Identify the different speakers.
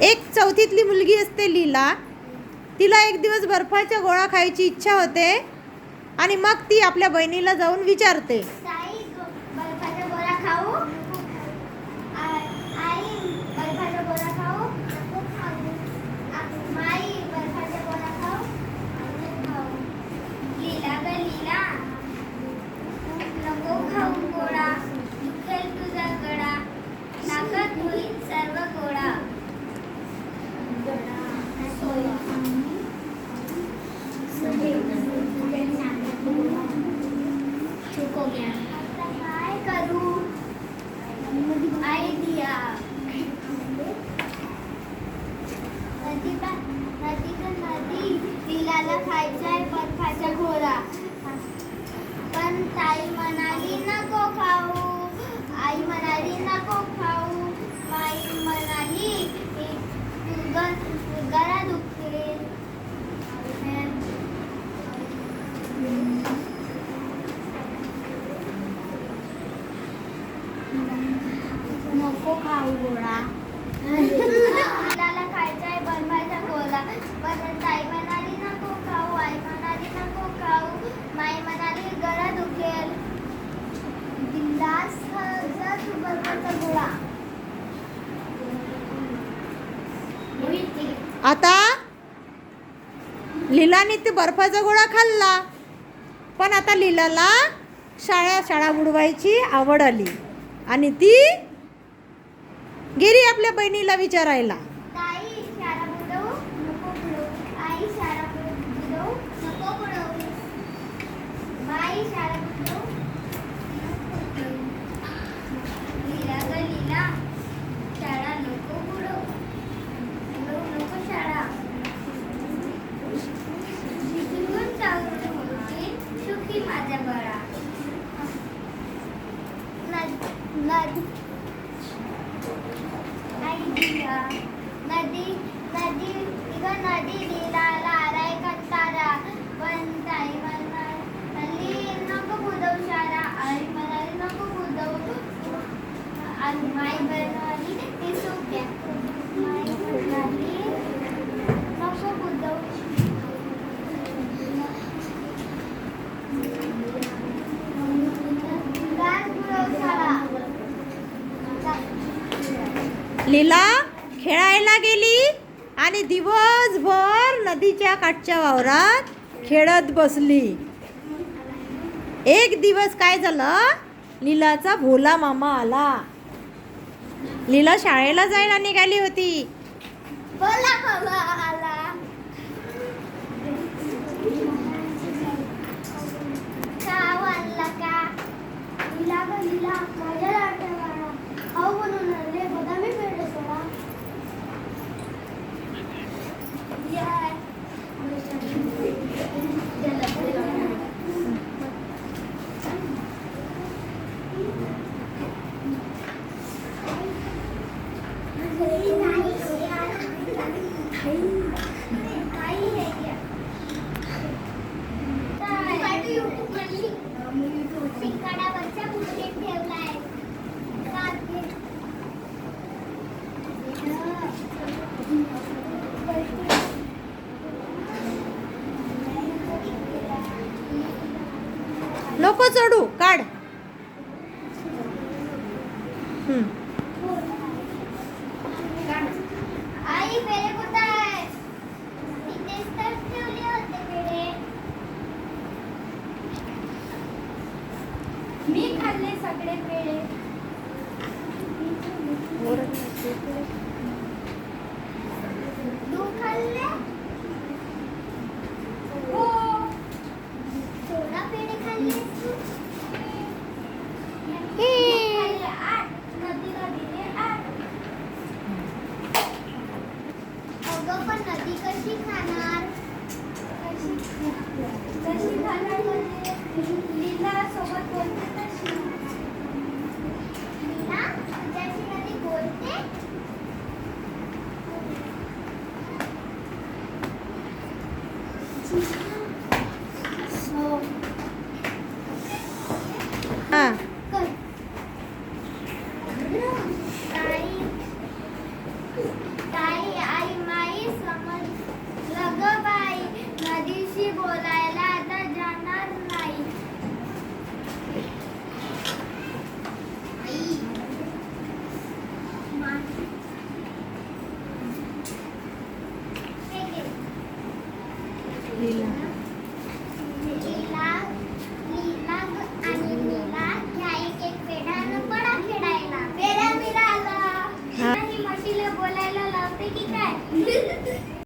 Speaker 1: एक चौथीतली मुलगी असते लीला. तिला एक दिवस बर्फाचा गोळा खायची इच्छा होते आणि मग ती आपल्या बहिणीला जाऊन विचारते,
Speaker 2: ताई बर्फाचा गोळा खाऊ? आई बर्फाचा गोळा खाऊ? नको खाऊ. माई बर्फाचा गोळा खाऊ? नको खाऊ. लीला ग लीला, नको खाऊ गोळा, दुखेल तुझा गळा, नाकात होईल सर्व गोळा. आता काय करू? आयडिया. नदी लीलाला खायचाय बर्फाचा गोळा, पण ताई म्हणाली नको खाऊ. आई म्हणाली नको खाऊ. माई म्हणाली गळा दुखेल. नको खाऊ गोळा. लीलाला खायचाय बर्फाचा गोळा, पण ताई म्हणाली नको खाऊ. आई म्हणाली नको खाऊ. माई म्हणाली गळा दुखेल. बिंदास खायचा तू बर्फाचा गोळा.
Speaker 1: आता लीलाने ते बर्फाचा गोळा खाल्ला, पण आता लीलाला शाळा बुडवायची आवड आली आणि ती गेली आपल्या बहिणीला विचारायला.
Speaker 2: ताई शाळा बुडवू? नको बुडवू. आई शाळा बुडवू? नको बुडवू. माई शाळा बुडवू? नको बुडवू. लीला ग लीला, शाळा नको बुडवू. बुडवू नको शाळा. शिकून चांगलं होईल सुखी माझ्या बाळा. नदी लीलाला आलाय कंटाळा, पण ताई म्हणाली नको बुडवू शाळा. आई म्हणाली नको बुडवू. आणि माई म्हणाली ती सुक्या. माई म्हणाली नको बुडवू. गाज बुडवू शाळा.
Speaker 1: लीला खेळायला गेली आणि दिवसभर नदीच्या काठच्या वावरात खेळत बसली. एक दिवस काय झालं, लीलाचा भोला मामा आला. लीला शाळेला जायला निघाली होती.
Speaker 2: बोला मामा आला. चहा आणला का? लीला ग लीला, माझ्या लाडक्या बाळा, खाऊ बनवून आणले बदामी पेढे सोडा. पिकाडावरच्या बुशेत ठेवलाय.
Speaker 1: नको चढू, काढ.
Speaker 2: आई पेढे कुठे आहे? इथेच तर ठेवले होते पेढे. मी खाल्ले सगळे पेढे. तू खाल्ले? हो. सोडा पेढे खाल्ले तू? खाल्ले 8. नदीला दिले 8. अगं पण नदी कशी खाणार? कशी खाणार म्हणजे लीला सोबत बोलते तशी. लीला तुझ्याशी नदी बोलते? हो.
Speaker 1: हां.
Speaker 2: ताई
Speaker 1: लीला